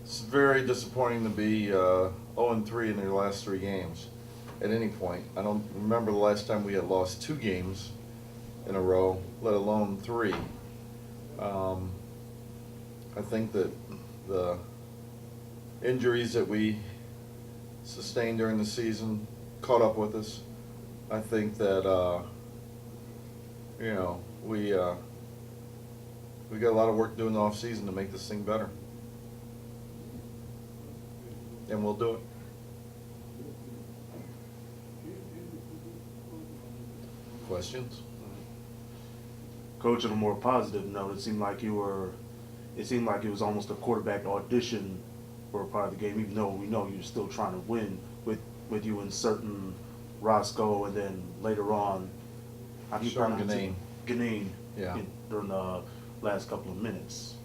It's very disappointing to be 0-3 in their last three games at any point. I don't remember the last time we had lost two games in a row, let alone three. Um, I think that the injuries that we sustained during the season caught up with us. I think that you know we got a lot of work to do in the off season to make this thing better, and we'll do it. Questions? Coach, on a more positive note, it seemed like it was almost a quarterback audition for a part of the game, even though we know you're still trying to win with you inserting Roscoe and then later on, how do you Sean pronounce it? Ganane. Ganane. Yeah. During the last couple of minutes.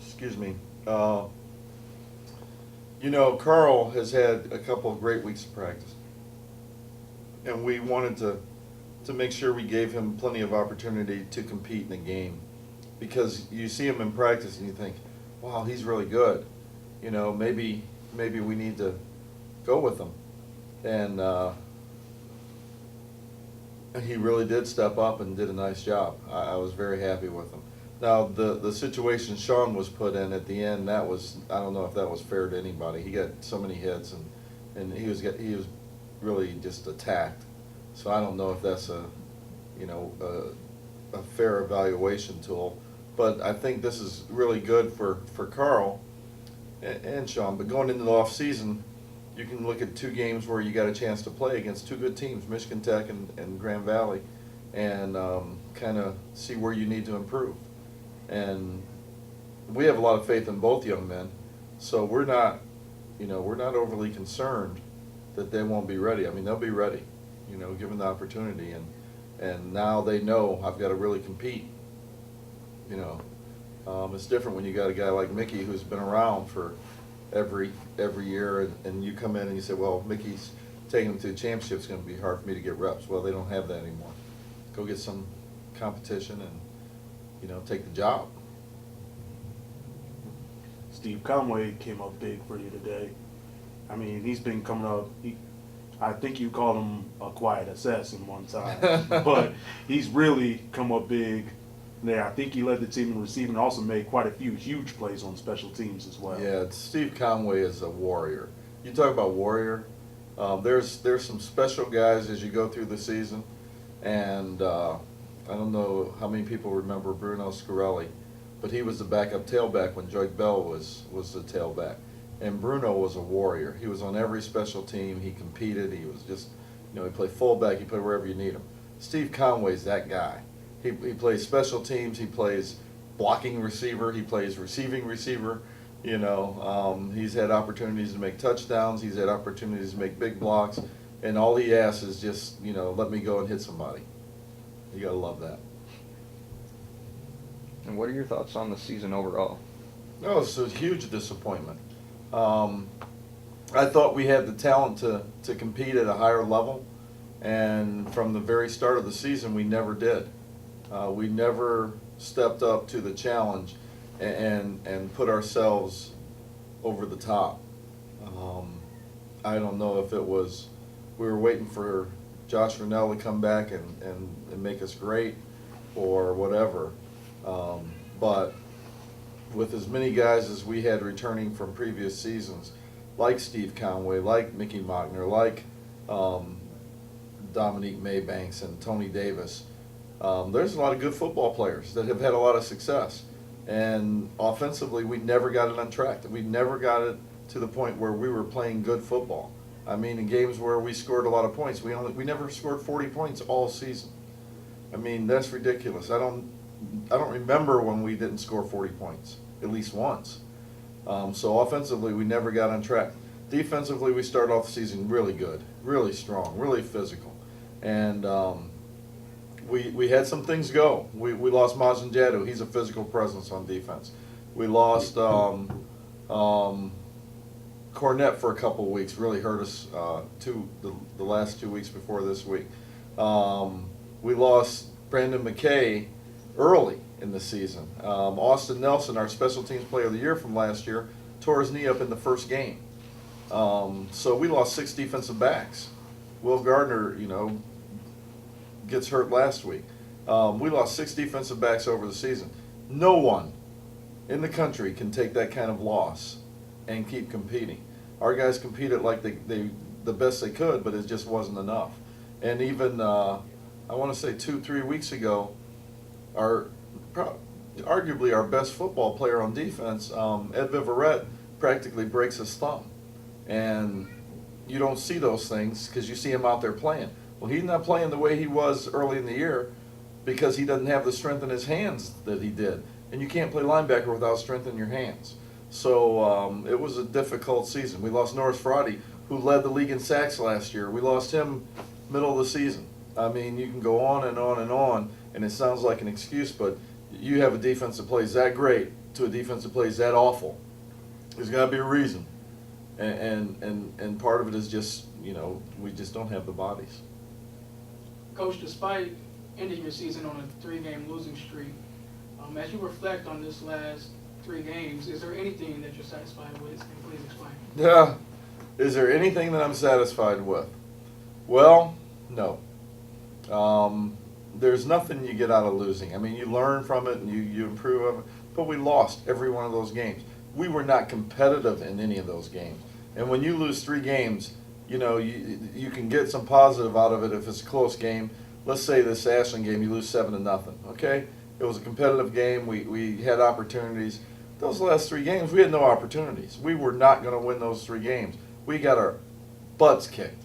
Excuse me. Carl has had a couple of great weeks of practice, and we wanted to make sure we gave him plenty of opportunity to compete in the game, because you see him in practice and you think, wow, he's really good. Maybe we need to go with him, and he really did step up and did a nice job. I was very happy with him. Now, the situation Sean was put in at the end, I don't know if that was fair to anybody. He got so many hits, and he was really just attacked. So I don't know if that's a fair evaluation tool. But I think this is really good for Carl and Sean. But going into the off season, you can look at two games where you got a chance to play against two good teams, Michigan Tech and Grand Valley, and kind of see where you need to improve. And we have a lot of faith in both young men, so we're not overly concerned that they won't be ready. I mean, they'll be ready, given the opportunity, and now they know I've got to really compete. It's different when you got a guy like Mickey who's been around for every year, and you come in and you say, well, Mickey's taking them to the championship, it's going to be hard for me to get reps. Well, they don't have that anymore. Go get some competition and take the job. Steve Conway came up big for you today. I mean, he's been coming up. I think you called him a quiet assassin one time, but he's really come up big there. I think he led the team in receiving, also made quite a few huge plays on special teams as well. Yeah, Steve Conway is a warrior. You talk about warrior. There's some special guys as you go through the season, and I don't know how many people remember Bruno Scarelli, but he was the backup tailback when Joyke Bell was the tailback. And Bruno was a warrior. He was on every special team. He competed. He was just, he played fullback. He played wherever you need him. Steve Conway's that guy. He plays special teams. He plays blocking receiver. He plays receiving receiver. He's had opportunities to make touchdowns. He's had opportunities to make big blocks. And all he asks is just, let me go and hit somebody. You got to love that. And what are your thoughts on the season overall? No, it's a huge disappointment. I thought we had the talent to compete at a higher level, and from the very start of the season, we never did. We never stepped up to the challenge and put ourselves over the top. I don't know if it was we were waiting for Josh Rennell to come back and make us great or whatever. But with as many guys as we had returning from previous seasons, like Steve Conway, like Mickey Mockner, like Dominique Maybanks and Tony Davis, there's a lot of good football players that have had a lot of success. And offensively, we never got it on track. We never got it to the point where we were playing good football. I mean, in games where we scored a lot of points, we never scored 40 points all season. I mean, that's ridiculous. I don't remember when we didn't score 40 points, at least once. So offensively, we never got on track. Defensively, we started off the season really good, really strong, really physical. And we had some things go. We lost Majin Jadu. He's a physical presence on defense. We lost Cornette for a couple of weeks, really hurt us the last 2 weeks before this week. We lost Brandon McKay early, in the season. Austin Nelson, our special teams player of the year from last year, tore his knee up in the first game. So we lost 6 defensive backs. Will Gardner, gets hurt last week. We lost 6 defensive backs over the season. No one in the country can take that kind of loss and keep competing. Our guys competed like they the best they could, but it just wasn't enough. And even I want to say 2-3 weeks ago, arguably our best football player on defense, Ed Viverette, practically breaks his thumb. And you don't see those things because you see him out there playing. Well, he's not playing the way he was early in the year because he doesn't have the strength in his hands that he did. And you can't play linebacker without strength in your hands. So it was a difficult season. We lost Norris Friday, who led the league in sacks last year. We lost him middle of the season. I mean, you can go on and on and on, and it sounds like an excuse, but you have a defense that plays that great to a defense that plays that awful. There's got to be a reason. And part of it is just, we just don't have the bodies. Coach, despite ending your season on a 3-game losing streak, as you reflect on this last 3 games, is there anything that you're satisfied with? And please explain. Yeah. Is there anything that I'm satisfied with? Well, no. There's nothing you get out of losing. I mean, you learn from it and you improve of it, but we lost every one of those games. We were not competitive in any of those games. And when you lose 3 games, you can get some positive out of it if it's a close game. Let's say this Ashland game, you lose 7-0. Okay? It was a competitive game. We had opportunities. Those last 3 games, we had no opportunities. We were not going to win those 3 games. We got our butts kicked.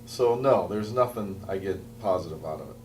So no, there's nothing I get positive out of it.